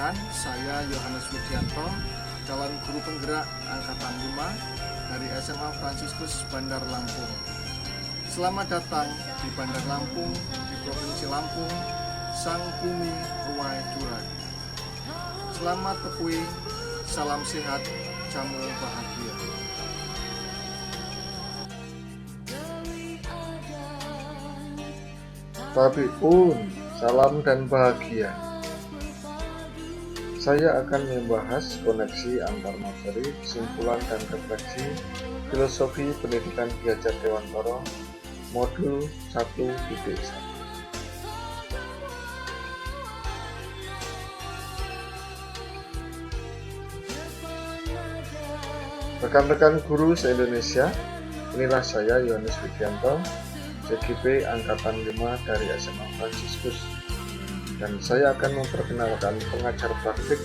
Perkenalkan, saya Yohanes Widianto, calon guru penggerak Angkatan 5 dari SMA Fransiskus Bandar Lampung. Selamat datang di Bandar Lampung, di Provinsi Lampung, Sang Bumi Ruwai Durai. Selamat tepui, salam sehat, jamu bahagia. Tabi'un, salam dan bahagia. Saya akan membahas koneksi antar materi, kesimpulan dan refleksi filosofi pendidikan Ki Hajar Dewantara modul 1.1. Rekan-rekan guru se-Indonesia, inilah saya Yohanes Widianto, CGP Angkatan 5 dari SMA Fransiskus, dan saya akan memperkenalkan pengajar praktik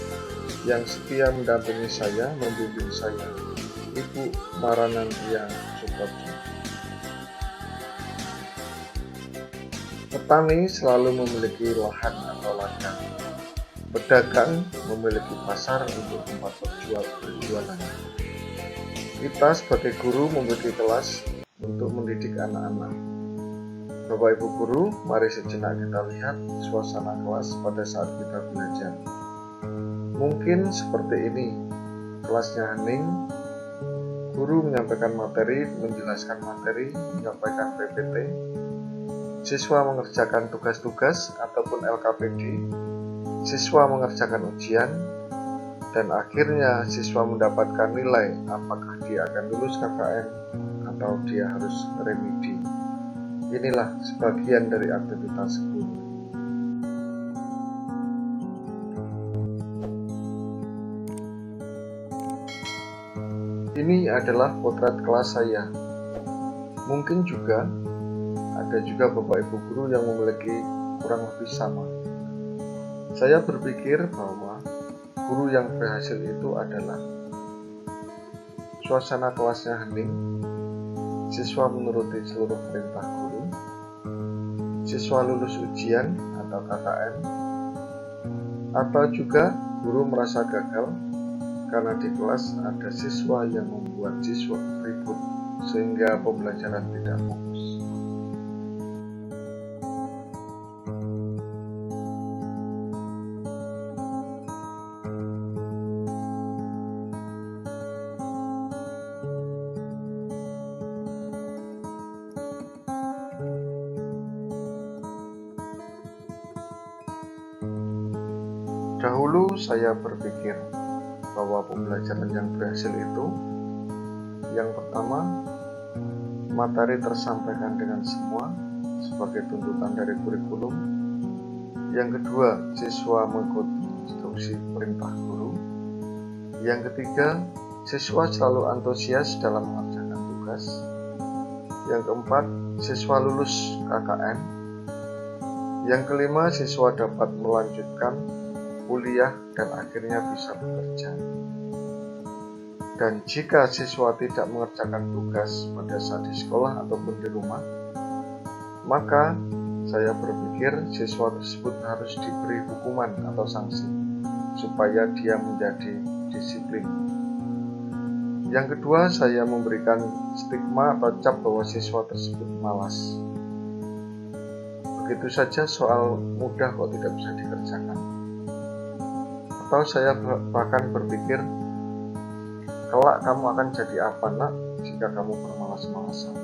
yang setia mendampingi saya, membimbing saya, Ibu Maranantia Suprapto. Petani selalu memiliki lahan atau ladang. Pedagang memiliki pasar untuk tempat berjualan. Kita sebagai guru memiliki kelas untuk mendidik anak-anak. Bapak Ibu guru, mari sejenak kita lihat suasana kelas pada saat kita belajar. Mungkin seperti ini, kelasnya hening, guru menyampaikan materi, menjelaskan materi, menyampaikan PPT, siswa mengerjakan tugas-tugas ataupun LKPD, siswa mengerjakan ujian, dan akhirnya siswa mendapatkan nilai apakah dia akan lulus KKN atau dia harus remedi. Inilah sebagian dari aktivitas guru. Ini adalah potret kelas saya. Mungkin juga ada juga Bapak Ibu guru yang memiliki kurang lebih sama. Saya berpikir bahwa guru yang berhasil itu adalah suasana kelasnya hening, siswa menuruti seluruh perintah guru, siswa lulus ujian atau KKN, atau juga guru merasa gagal karena di kelas ada siswa yang membuat siswa ribut sehingga pembelajaran tidak fokus. Dahulu saya berpikir bahwa pembelajaran yang berhasil itu, yang pertama, materi tersampaikan dengan semua sebagai tuntutan dari kurikulum. Yang kedua, siswa mengikuti instruksi perintah guru. Yang ketiga, siswa selalu antusias dalam mengerjakan tugas. Yang keempat, siswa lulus KKN. Yang kelima, siswa dapat melanjutkan kuliah dan akhirnya bisa bekerja. Dan jika siswa tidak mengerjakan tugas pada saat di sekolah ataupun di rumah, maka saya berpikir siswa tersebut harus diberi hukuman atau sanksi supaya dia menjadi disiplin. Yang kedua, saya memberikan stigma atau cap bahwa siswa tersebut malas. Begitu saja soal mudah kok tidak bisa dikerjakan. Atau saya bahkan berpikir, kelak kamu akan jadi apa nak jika kamu bermalas-malasan.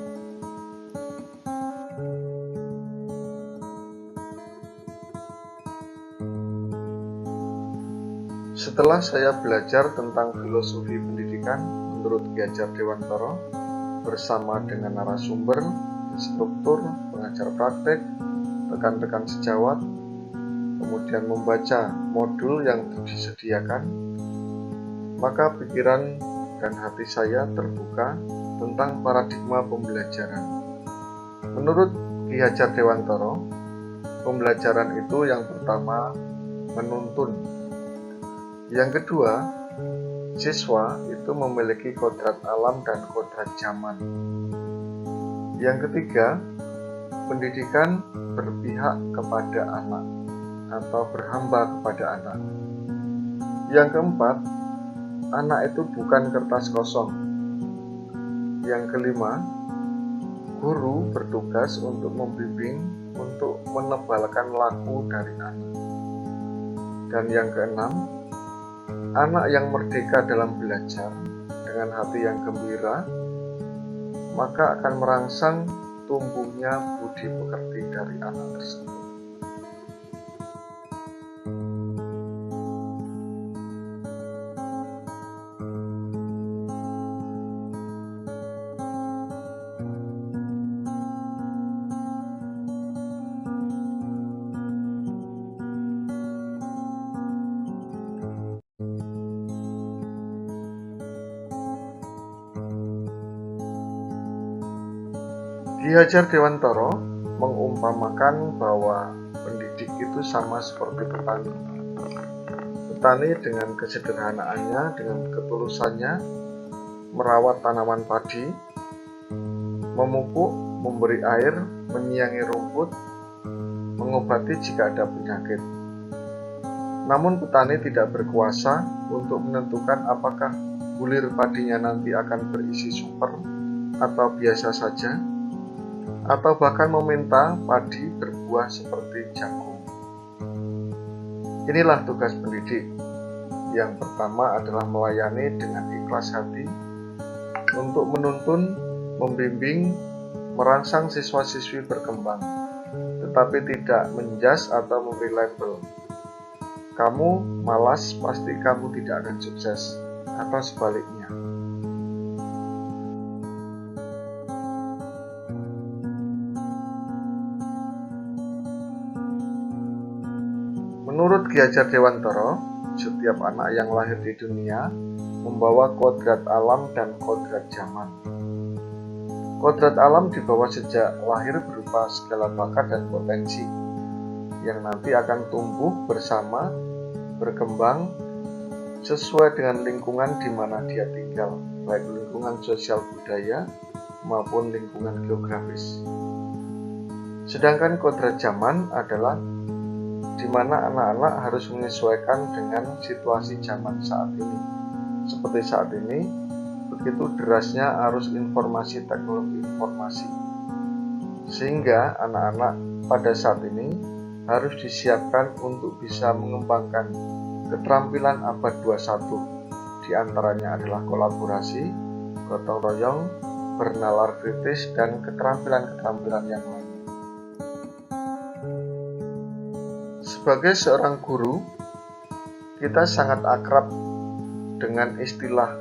Setelah saya belajar tentang filosofi pendidikan menurut Ki Hajar Dewantara bersama dengan narasumber, instruktur, pengajar praktek, rekan-rekan sejawat, kemudian membaca modul yang disediakan, maka pikiran dan hati saya terbuka tentang paradigma pembelajaran. Menurut Ki Hajar Dewantara, pembelajaran itu yang pertama menuntun. Yang kedua, siswa itu memiliki kodrat alam dan kodrat zaman. Yang ketiga, pendidikan berpihak kepada anak atau berhamba kepada anak. Yang keempat, anak itu bukan kertas kosong. Yang kelima, guru bertugas untuk membimbing, untuk menebalkan laku dari anak. Dan yang keenam, anak yang merdeka dalam belajar dengan hati yang gembira, maka akan merangsang tumbuhnya budi pekerti dari anak tersebut. Ki Hajar Dewantara mengumpamakan bahwa pendidik itu sama seperti petani. Petani dengan kesederhanaannya, dengan ketulusannya merawat tanaman padi, memupuk, memberi air, menyiangi rumput, mengobati jika ada penyakit. Namun petani tidak berkuasa untuk menentukan apakah bulir padinya nanti akan berisi super atau biasa saja, atau bahkan meminta padi berbuah seperti jagung. Inilah tugas pendidik. Yang pertama adalah melayani dengan ikhlas hati untuk menuntun, membimbing, merangsang siswa-siswi berkembang, tetapi tidak menjas atau memberi label. Kamu malas, pasti kamu tidak akan sukses, atau sebaliknya. Menurut Ki Hajar Dewantara, setiap anak yang lahir di dunia membawa kodrat alam dan kodrat zaman. Kodrat alam dibawa sejak lahir berupa segala bakat dan potensi yang nanti akan tumbuh bersama, berkembang sesuai dengan lingkungan di mana dia tinggal, baik lingkungan sosial budaya maupun lingkungan geografis. Sedangkan kodrat zaman adalah di mana anak-anak harus menyesuaikan dengan situasi zaman saat ini. Seperti saat ini, begitu derasnya arus informasi teknologi informasi, sehingga anak-anak pada saat ini harus disiapkan untuk bisa mengembangkan keterampilan abad 21. Di antaranya adalah kolaborasi, gotong royong, bernalar kritis, dan keterampilan-keterampilan yang lain. Sebagai seorang guru, kita sangat akrab dengan istilah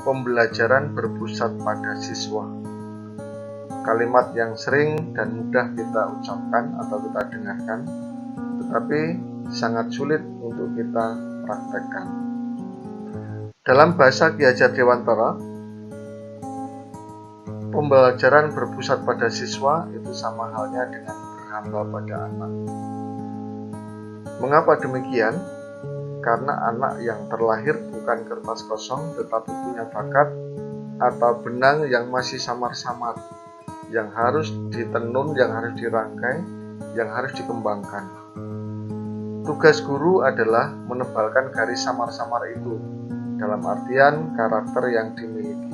pembelajaran berpusat pada siswa. Kalimat yang sering dan mudah kita ucapkan atau kita dengarkan, tetapi sangat sulit untuk kita praktekkan. Dalam bahasa Ki Hajar Dewantara, pembelajaran berpusat pada siswa itu sama halnya dengan berhamba pada anak. Mengapa demikian? Karena anak yang terlahir bukan kertas kosong tetapi punya bakat atau benang yang masih samar-samar, yang harus ditenun, yang harus dirangkai, yang harus dikembangkan. Tugas guru adalah menebalkan garis samar-samar itu dalam artian karakter yang dimiliki.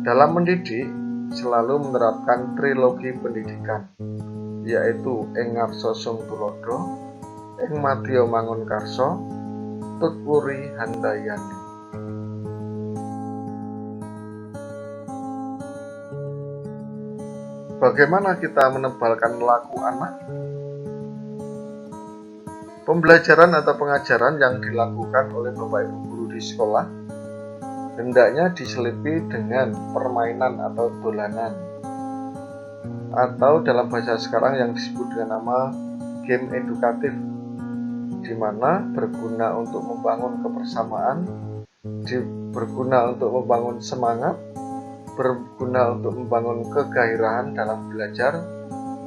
Dalam mendidik selalu menerapkan trilogi pendidikan, yaitu ing ngarsa sung tulodo, ing madya mangun karsa, tutwuri handayani. Bagaimana kita menebalkan laku anak? Pembelajaran atau pengajaran yang dilakukan oleh Bapak Ibu guru di sekolah hendaknya diselipi dengan permainan atau dolanan, atau dalam bahasa sekarang yang disebut dengan nama game edukatif, di mana berguna untuk membangun kebersamaan, berguna untuk membangun semangat, berguna untuk membangun kegairahan dalam belajar,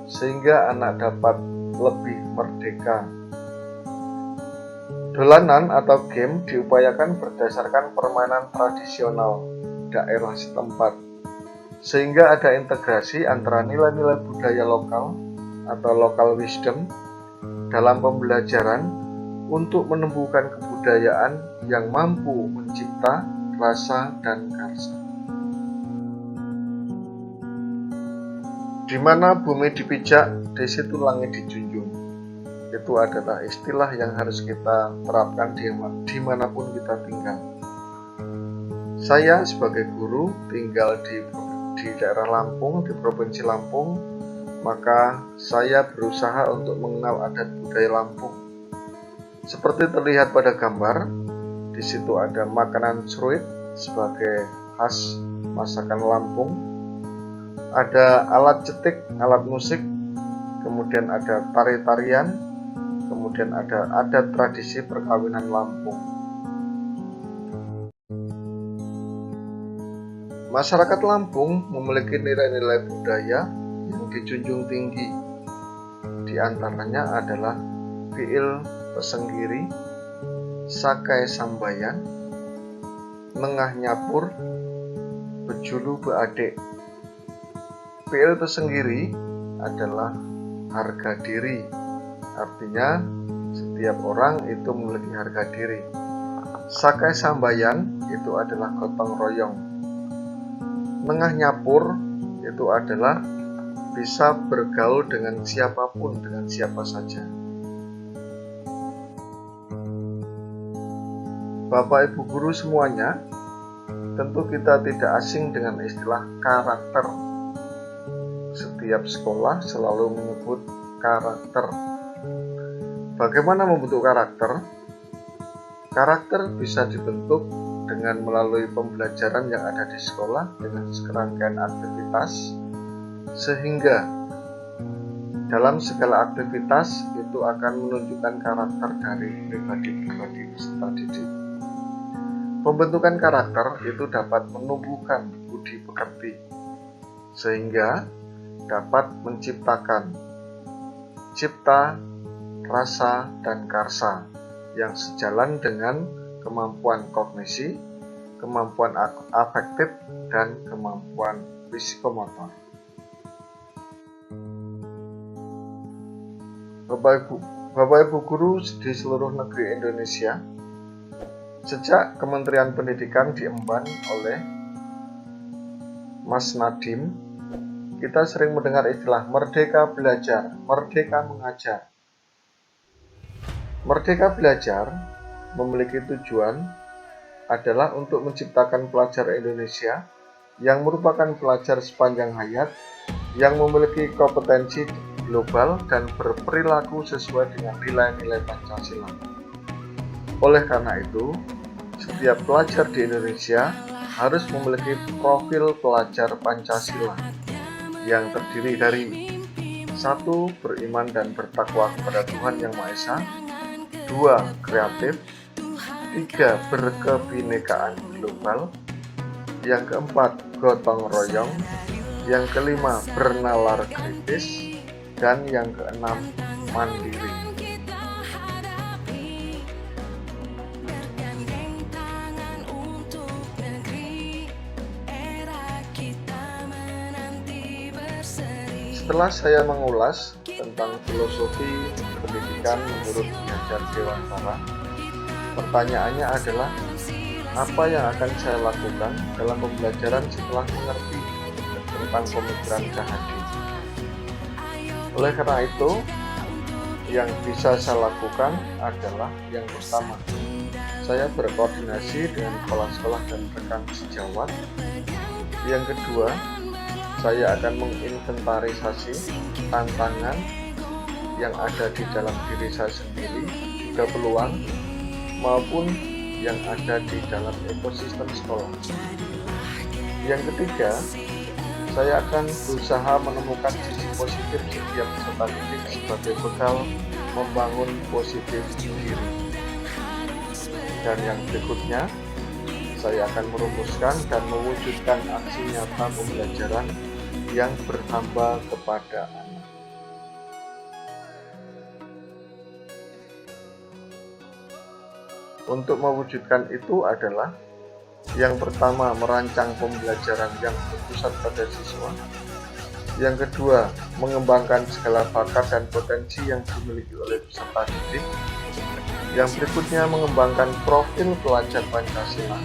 sehingga anak dapat lebih merdeka. Dolanan atau game diupayakan berdasarkan permainan tradisional daerah setempat, sehingga ada integrasi antara nilai-nilai budaya lokal atau local wisdom dalam pembelajaran untuk menumbuhkan kebudayaan yang mampu mencipta rasa dan karsa. Di mana bumi dipijak, di situ langit dijunjung. Itu adalah istilah yang harus kita terapkan dimanapun kita tinggal. Saya sebagai guru tinggal di daerah Lampung, di Provinsi Lampung, maka saya berusaha untuk mengenal adat budaya Lampung. Seperti terlihat pada gambar, di situ ada makanan seruit sebagai khas masakan Lampung. Ada alat cetik, alat musik, kemudian ada tari-tarian, kemudian ada adat tradisi perkawinan Lampung. Masyarakat Lampung memiliki nilai-nilai budaya yang dijunjung tinggi. Di antaranya adalah Fiil Pesenggiri, Sakai Sambayan, Nengah Nyapur, Bejulu Beadek. Fiil Pesenggiri adalah harga diri, artinya setiap orang itu memiliki harga diri. Sakai Sambayan itu adalah gotong royong. Nengah Nyapur itu adalah bisa bergaul dengan siapapun, dengan siapa saja. Bapak Ibu guru semuanya, tentu kita tidak asing dengan istilah karakter. Setiap sekolah selalu menyebut karakter. Bagaimana membentuk karakter? Karakter bisa dibentuk dengan melalui pembelajaran yang ada di sekolah dengan serangkaian aktivitas, sehingga dalam segala aktivitas itu akan menunjukkan karakter dari pribadi-pribadi peserta didik. Pembentukan karakter itu dapat menumbuhkan budi pekerti, sehingga dapat menciptakan cipta, rasa, dan karsa yang sejalan dengan kemampuan kognisi, kemampuan afektif, dan kemampuan psikomotor. Bapak Ibu guru di seluruh negeri Indonesia, sejak Kementerian Pendidikan diemban oleh Mas Nadiem, kita sering mendengar istilah merdeka belajar, merdeka mengajar. Merdeka belajar memiliki tujuan adalah untuk menciptakan pelajar Indonesia yang merupakan pelajar sepanjang hayat, yang memiliki kompetensi global dan berperilaku sesuai dengan nilai-nilai Pancasila. Oleh karena itu, setiap pelajar di Indonesia harus memiliki profil pelajar Pancasila yang terdiri dari 1. Beriman dan bertakwa kepada Tuhan Yang Maha Esa, 2. Kreatif, 3. Berkebinekaan global, yang keempat gotong royong, yang kelima bernalar kritis, dan yang keenam mandiri. Setelah saya mengulas tentang filosofi pendidikan menurut Ki Hajar Dewantara, pertanyaannya adalah, apa yang akan saya lakukan dalam pembelajaran setelah mengerti tentang pemikiran Cahadi? Oleh karena itu, yang bisa saya lakukan adalah yang pertama, saya berkoordinasi dengan kepala-sekolah dan rekan sejawat. Yang kedua, saya akan menginventarisasi tantangan yang ada di dalam diri saya sendiri, juga peluang maupun yang ada di dalam ekosistem sekolah. Yang ketiga, saya akan berusaha menemukan sisi positif setiap peserta didik sebagai bekal membangun positif diri. Dan yang berikutnya, saya akan merumuskan dan mewujudkan aksi nyata pembelajaran yang berhamba kepada anak. Untuk mewujudkan itu adalah yang pertama, merancang pembelajaran yang berpusat pada siswa. Yang kedua, mengembangkan segala bakat dan potensi yang dimiliki oleh peserta didik. Yang berikutnya mengembangkan profil pelajar Pancasila.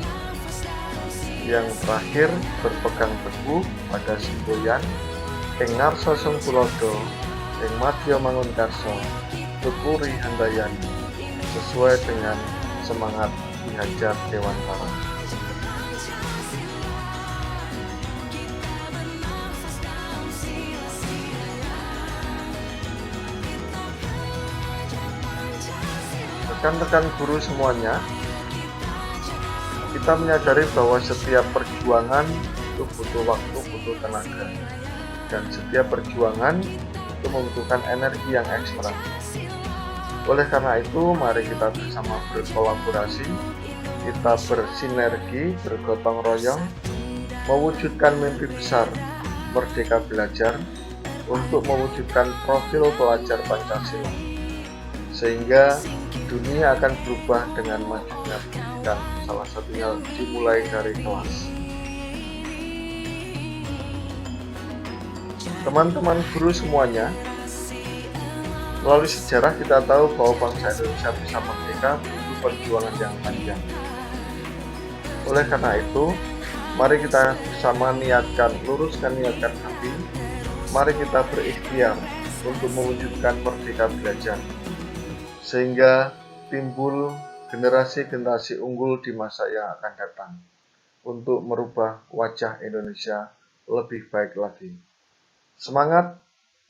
Yang terakhir berpegang teguh pada semboyan ing ngarsa sung tulodo ing madya mangunkarsa tuturi handayani sesuai dengan semangat Ki Hajar Dewantara. Rekan-rekan guru semuanya, kita menyadari bahwa setiap perjuangan itu butuh waktu, butuh tenaga, dan setiap perjuangan itu membutuhkan energi yang ekstra. Oleh karena itu, mari kita bersama berkolaborasi, kita bersinergi, bergotong royong, mewujudkan mimpi besar Merdeka Belajar untuk mewujudkan profil pelajar Pancasila, sehingga dunia akan berubah dengan majunya pendidikan, salah satunya dimulai dari kelas. Teman-teman guru semuanya, melalui sejarah kita tahu bahwa bangsa Indonesia bisa merdeka butuh perjuangan yang panjang. Oleh karena itu, mari kita bersama niatkan, luruskan niatkan hati, mari kita berikhtiar untuk mewujudkan Merdeka Belajar, sehingga timbul generasi-generasi unggul di masa yang akan datang untuk merubah wajah Indonesia lebih baik lagi. Semangat,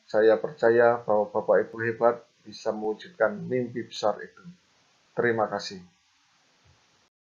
saya percaya bahwa Bapak Ibu hebat bisa mewujudkan mimpi besar itu. Terima kasih.